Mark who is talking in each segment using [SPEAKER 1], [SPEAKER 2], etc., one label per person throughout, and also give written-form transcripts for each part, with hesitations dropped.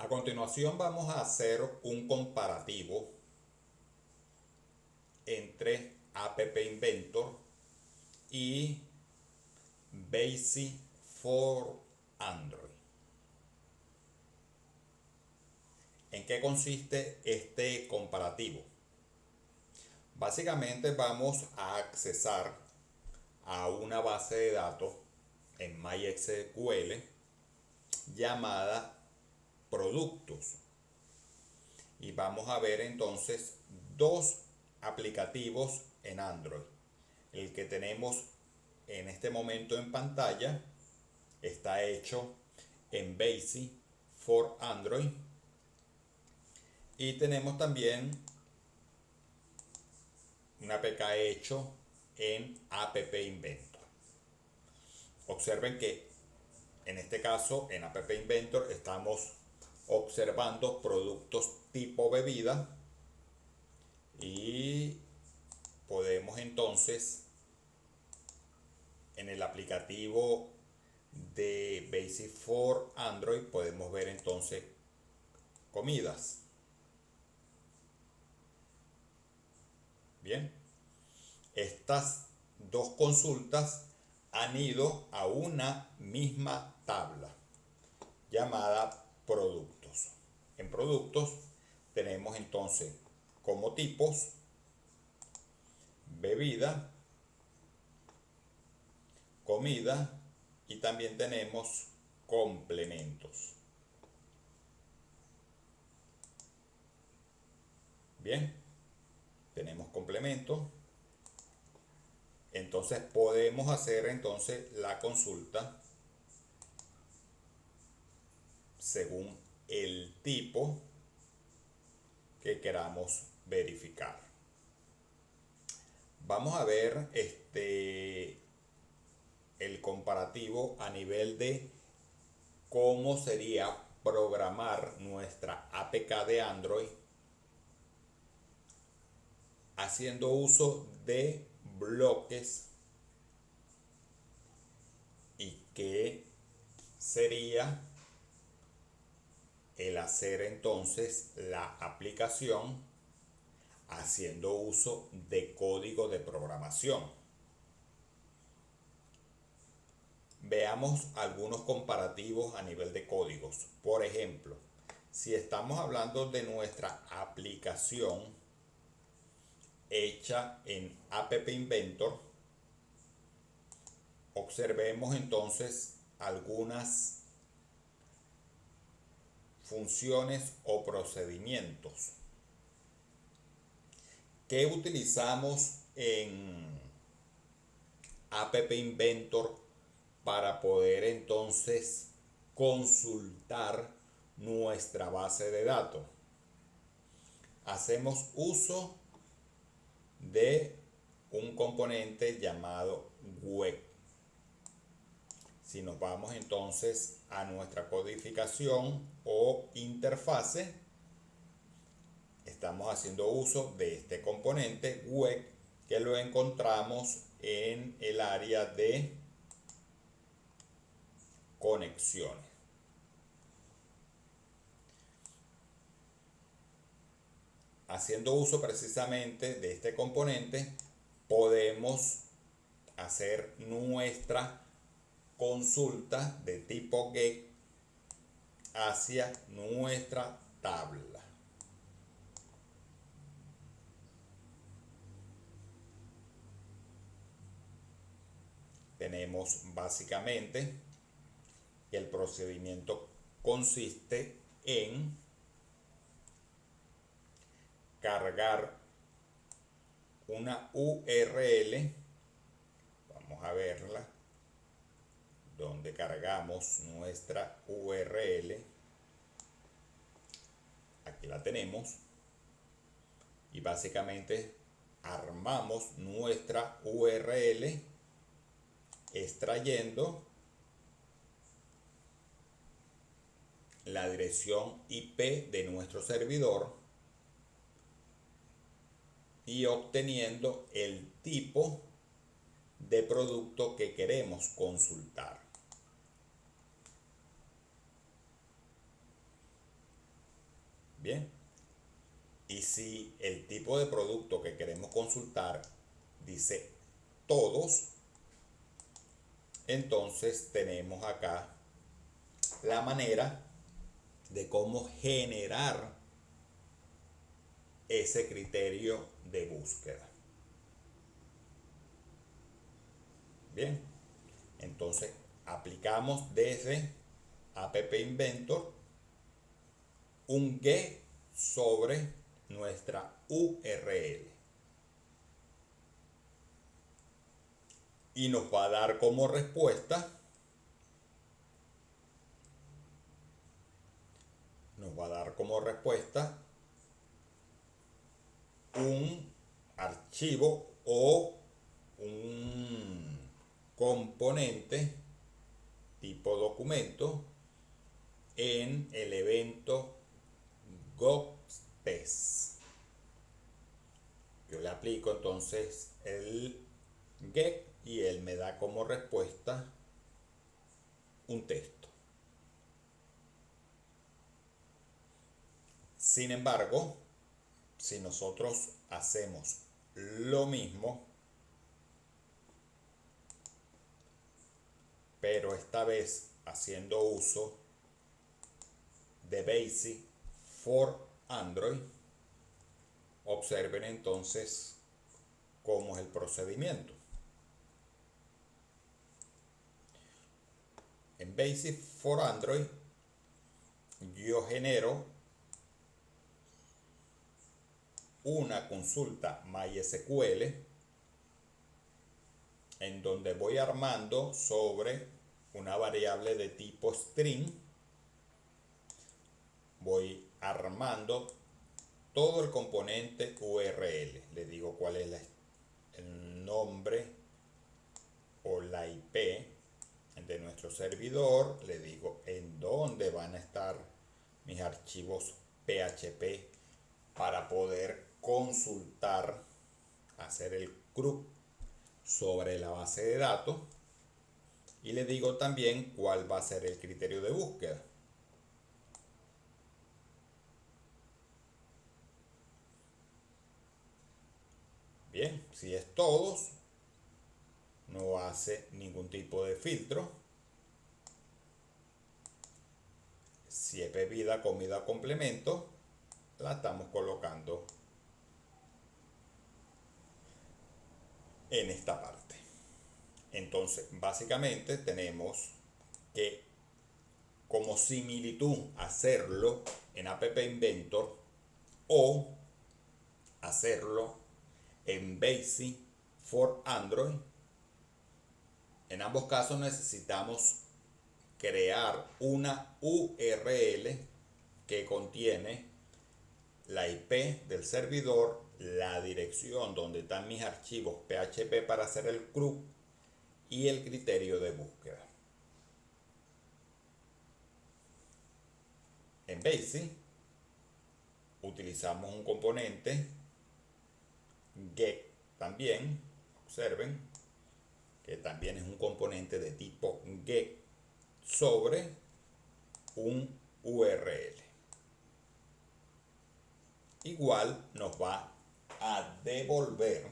[SPEAKER 1] A continuación vamos a hacer un comparativo entre App Inventor y Basic for Android. ¿En qué consiste este comparativo? Básicamente vamos a accesar a una base de datos en MySQL llamada productos y vamos a ver entonces dos aplicativos en Android. El que tenemos en este momento en pantalla está hecho en Basic for Android y tenemos también un APK hecho en App Inventor. Observen que en este caso en App Inventor estamos observando productos tipo bebida y podemos entonces en el aplicativo de Basic for Android podemos ver entonces comidas. Bien, estas dos consultas han ido a una misma tabla llamada productos. En productos tenemos entonces como tipos bebida, comida y también tenemos complementos. Bien, tenemos complementos. Entonces podemos hacer entonces la consulta según el tipo que queramos verificar. Vamos a ver el comparativo a nivel de cómo sería programar nuestra APK de Android haciendo uso de bloques y qué sería el hacer entonces la aplicación haciendo uso de código de programación. Veamos algunos comparativos a nivel de códigos. Por ejemplo, si estamos hablando de nuestra aplicación hecha en App Inventor, observemos entonces algunas funciones o procedimientos que utilizamos en App Inventor para poder entonces consultar nuestra base de datos. Hacemos uso de un componente llamado web. Si nos vamos entonces a nuestra codificación o interfase, estamos haciendo uso de este componente web que lo encontramos en el área de conexiones. Haciendo uso precisamente de este componente, podemos hacer nuestra consulta de tipo GET hacia nuestra tabla. Tenemos básicamente que el procedimiento consiste en cargar una URL. Vamos a verla. Donde cargamos nuestra URL. Aquí la tenemos. Y básicamente armamos nuestra URL extrayendo la dirección IP de nuestro servidor y obteniendo el tipo de producto que queremos consultar. Bien. Y si el tipo de producto que queremos consultar dice todos, entonces tenemos acá la manera de cómo generar ese criterio de búsqueda. Bien, entonces aplicamos desde App Inventor un get sobre nuestra URL y nos va a dar como respuesta un archivo o un componente tipo documento en el evento GoTest. Yo le aplico entonces el get y él me da como respuesta un texto. Sin embargo, si nosotros hacemos lo mismo, pero esta vez haciendo uso de Basic for Android, observen entonces cómo es el procedimiento. En Basic for Android yo genero una consulta MySQL en donde voy armando sobre una variable de tipo string, voy armando todo el componente URL, le digo cuál es el nombre o la IP de nuestro servidor, le digo en dónde van a estar mis archivos PHP para poder consultar, hacer el CRUD sobre la base de datos, y le digo también cuál va a ser el criterio de búsqueda. Bien, si es todos, no hace ningún tipo de filtro. Si es bebida, comida o complemento, la estamos colocando en esta parte. Entonces, básicamente tenemos que como similitud hacerlo en App Inventor o hacerlo en Basic for Android. En ambos casos necesitamos crear una URL que contiene la IP del servidor, la dirección donde están mis archivos PHP para hacer el CRUD y el criterio de búsqueda. En Basic utilizamos un componente get también, observen que también es un componente de tipo get sobre un URL. Igual nos va a devolver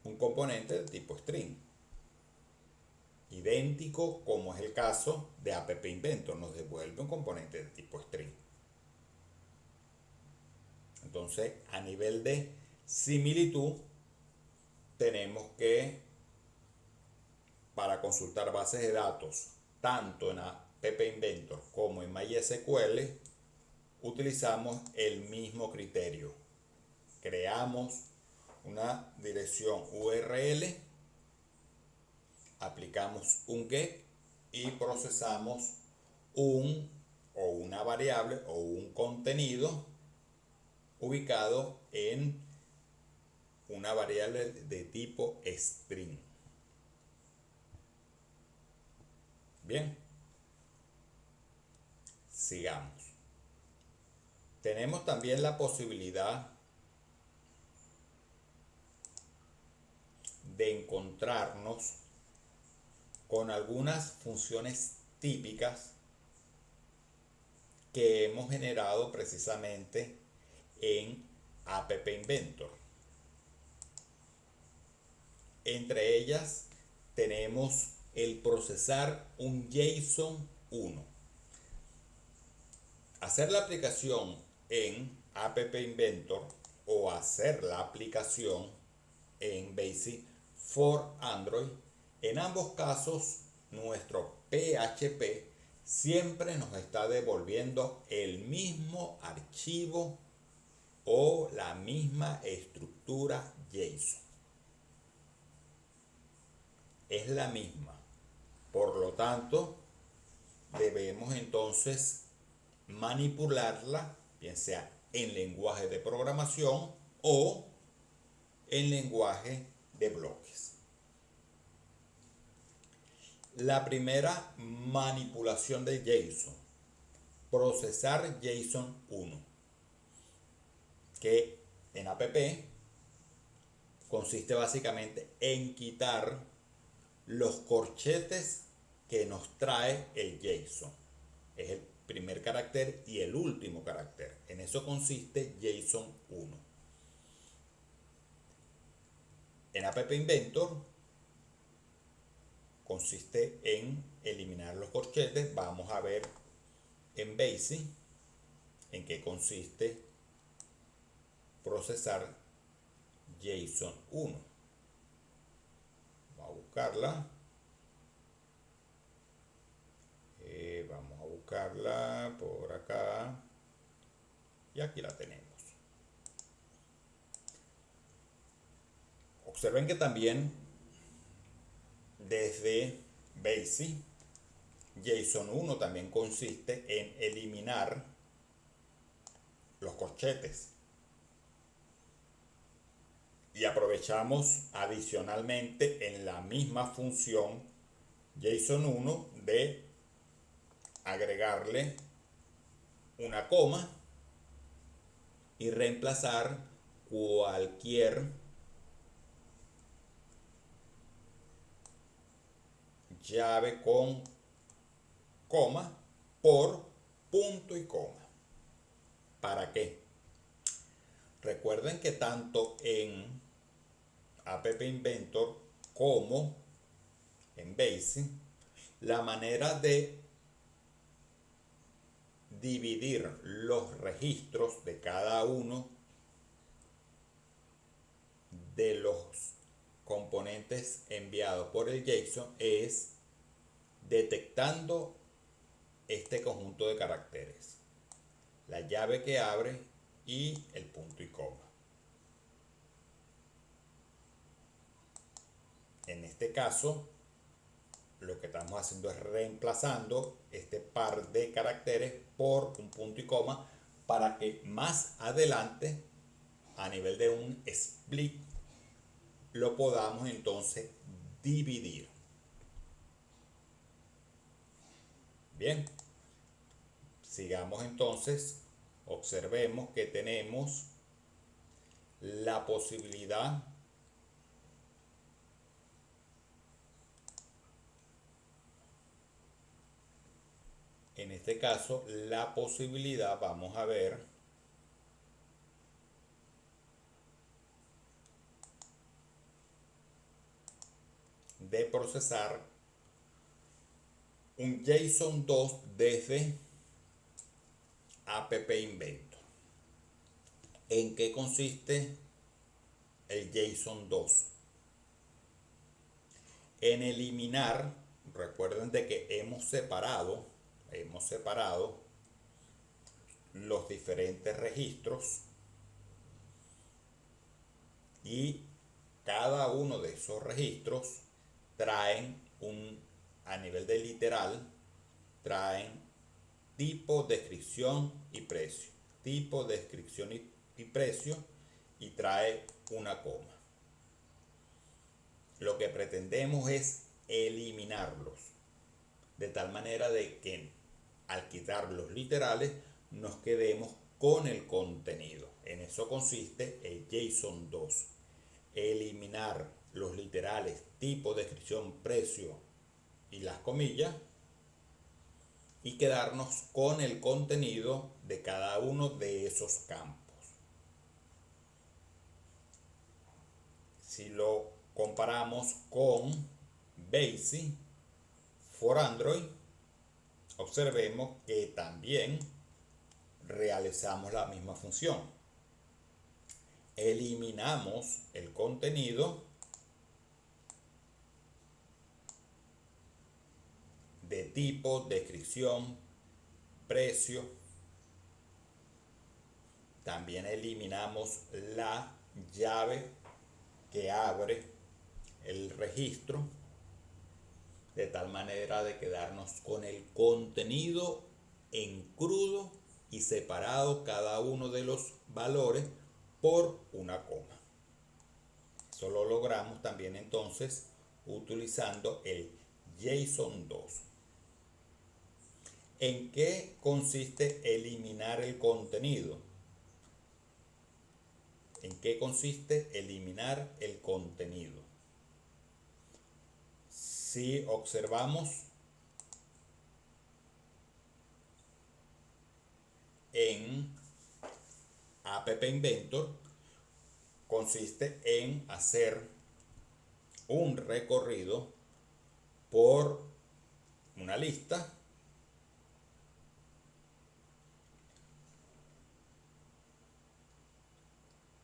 [SPEAKER 1] un componente de tipo string, idéntico como es el caso de App Inventor, nos devuelve un componente de tipo string. Entonces, a nivel de similitud, tenemos que, para consultar bases de datos, tanto en App Inventor como en MySQL, utilizamos el mismo criterio. Creamos una dirección URL, aplicamos un get y procesamos una variable o un contenido ubicado en una variable de tipo string. Bien, sigamos. Tenemos también la posibilidad de encontrarnos con algunas funciones típicas que hemos generado precisamente en App Inventor. Entre ellas tenemos el procesar un JSON 1. Hacer la aplicación en App Inventor o hacer la aplicación en Basic for Android, en ambos casos nuestro PHP siempre nos está devolviendo el mismo archivo o la misma estructura JSON. Es la misma. Por lo tanto, debemos entonces manipularla, bien sea en lenguaje de programación o en lenguaje de bloques. La primera manipulación de JSON, procesar JSON 1, que en app consiste básicamente en quitar los corchetes que nos trae el JSON. Es el primer carácter y el último carácter. En eso consiste JSON 1. En App Inventor consiste en eliminar los corchetes. Vamos a ver en Basic en qué consiste procesar JSON 1. Vamos a buscarla. Vamos a buscarla por acá. Y aquí la tenemos. Observen que también desde Basic, JSON 1 también consiste en eliminar los corchetes. Y aprovechamos adicionalmente en la misma función JSON 1 de agregarle una coma y reemplazar cualquier llave con coma por punto y coma. ¿Para qué? Recuerden que tanto en App Inventor como en Basic, la manera de dividir los registros de cada uno de los componentes enviados por el JSON es detectando este conjunto de caracteres, la llave que abre y el punto y coma. En este caso, lo que estamos haciendo es reemplazando este par de caracteres por un punto y coma para que más adelante, a nivel de un split, lo podamos entonces dividir. Bien, sigamos entonces, observemos que tenemos la posibilidad en este caso, la posibilidad, vamos a ver, de procesar un JSON 2 desde App Inventor. ¿En qué consiste el JSON 2? En eliminar, recuerden de que hemos separado los diferentes registros y cada uno de esos registros traen a nivel de literal, traen tipo, descripción y precio. Tipo, descripción y precio, y trae una coma. Lo que pretendemos es eliminarlos, de tal manera de que al quitar los literales nos quedemos con el contenido. En eso consiste el JSON 2. Eliminar los literales, tipo, descripción, precio y las comillas y quedarnos con el contenido de cada uno de esos campos. Si lo comparamos con BASIC for Android, observemos que también realizamos la misma función. Eliminamos el contenido de tipo, descripción, precio. También eliminamos la llave que abre el registro, de tal manera de quedarnos con el contenido en crudo y separado cada uno de los valores por una coma. Eso lo logramos también entonces utilizando el JSON 2. ¿En qué consiste eliminar el contenido? ¿En qué consiste eliminar el contenido? Si observamos en App Inventor, consiste en hacer un recorrido por una lista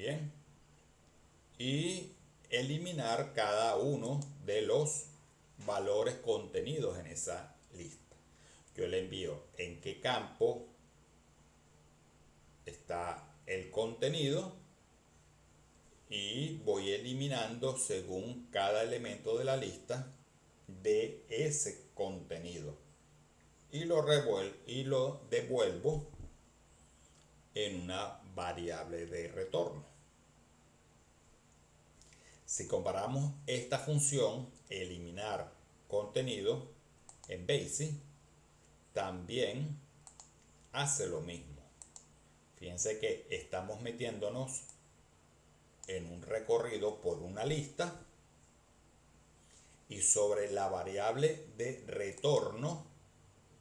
[SPEAKER 1] bien y eliminar cada uno de los valores contenidos en esa lista. Yo le envío en qué campo está el contenido y voy eliminando según cada elemento de la lista de ese contenido y lo devuelvo en una variable de retorno. Si comparamos esta función eliminar contenido en BASIC, también hace lo mismo. Fíjense que estamos metiéndonos en un recorrido por una lista y sobre la variable de retorno,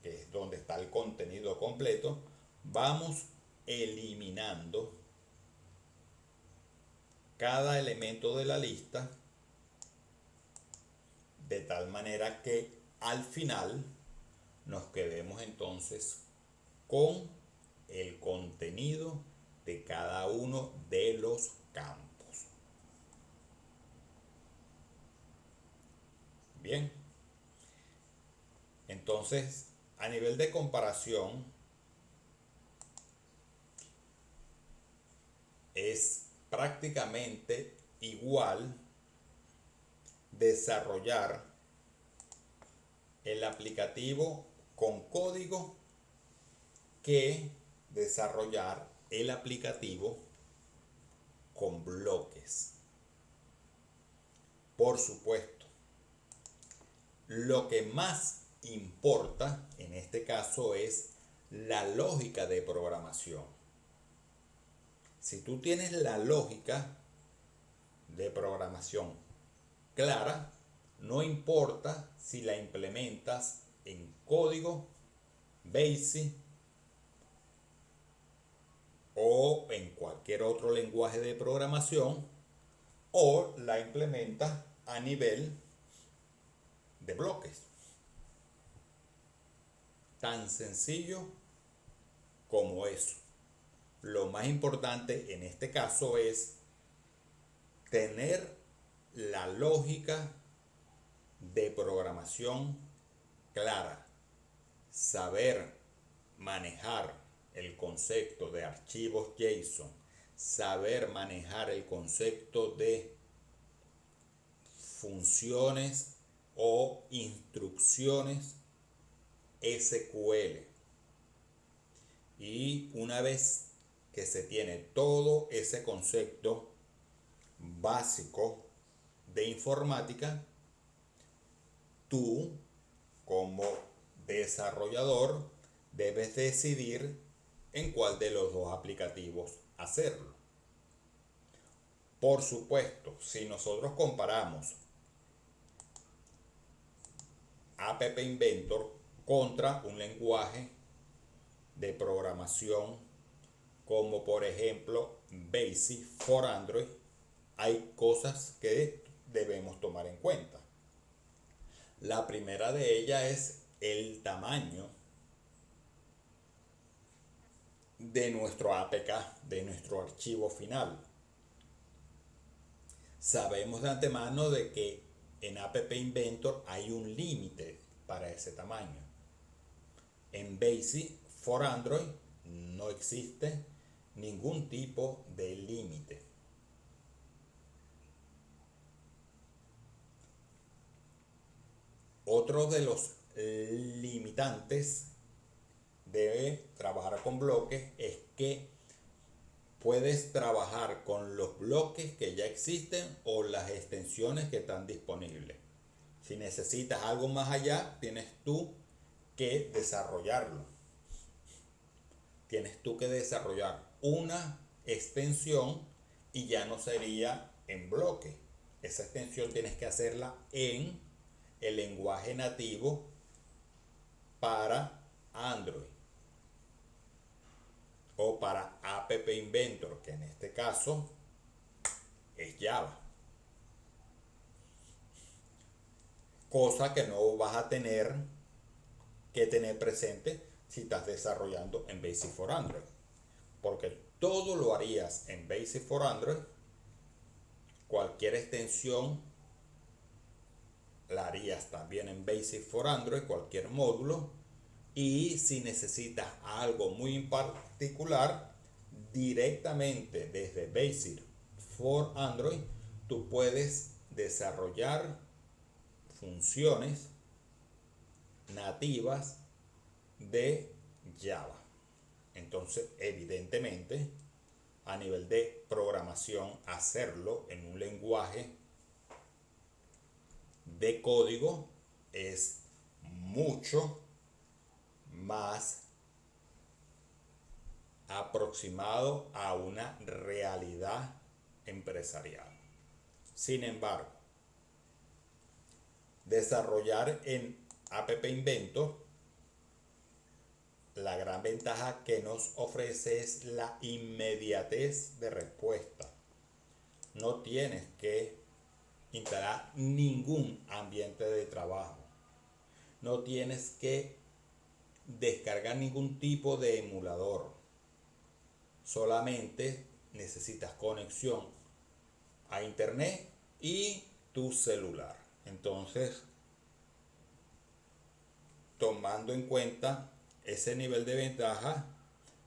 [SPEAKER 1] que es donde está el contenido completo, vamos eliminando cada elemento de la lista de tal manera que al final nos quedemos entonces con el contenido de cada uno de los campos. Bien, entonces a nivel de comparación es prácticamente igual desarrollar el aplicativo con código que desarrollar el aplicativo con bloques. Por supuesto, lo que más importa en este caso es la lógica de programación. Si tú tienes la lógica de programación clara, no importa si la implementas en código BASIC o en cualquier otro lenguaje de programación o la implementas a nivel de bloques. Tan sencillo como eso. Lo más importante en este caso es tener la lógica de programación clara, saber manejar el concepto de archivos JSON, saber manejar el concepto de funciones o instrucciones SQL. Y una vez que se tiene todo ese concepto básico de informática, tú como desarrollador debes decidir en cuál de los dos aplicativos hacerlo. Por supuesto, si nosotros comparamos App Inventor contra un lenguaje de programación como por ejemplo BASIC for Android, hay cosas que debemos tomar en cuenta. La primera de ellas es el tamaño de nuestro APK, de nuestro archivo final. Sabemos de antemano de que en App Inventor hay un límite para ese tamaño. En BASIC for Android no existe ningún tipo de límite. Otro de los limitantes de trabajar con bloques es que puedes trabajar con los bloques que ya existen o las extensiones que están disponibles. Si necesitas algo más allá, tienes tú que desarrollarlo. Tienes tú que desarrollar una extensión y ya no sería en bloque. Esa extensión tienes que hacerla en el lenguaje nativo para Android o para App Inventor, que en este caso es Java. Cosa que no vas a tener que tener presente si estás desarrollando en BASIC for Android, porque todo lo harías en BASIC for Android. Cualquier extensión la harías también en BASIC for Android, cualquier módulo. Y si necesitas algo muy en particular, directamente desde BASIC for Android, tú puedes desarrollar funciones nativas de Java. Entonces, evidentemente, a nivel de programación, hacerlo en un lenguaje de código es mucho más aproximado a una realidad empresarial. Sin embargo, desarrollar en App Inventor, la gran ventaja que nos ofrece es la inmediatez de respuesta. No tienes que instalar ningún ambiente de trabajo. No tienes que descargar ningún tipo de emulador. Solamente necesitas conexión a internet y tu celular. Entonces, tomando en cuenta ese nivel de ventaja,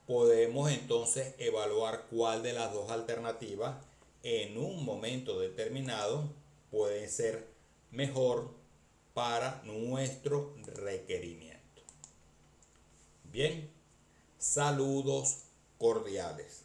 [SPEAKER 1] podemos entonces evaluar cuál de las dos alternativas en un momento determinado puede ser mejor para nuestro requerimiento. Bien, saludos cordiales.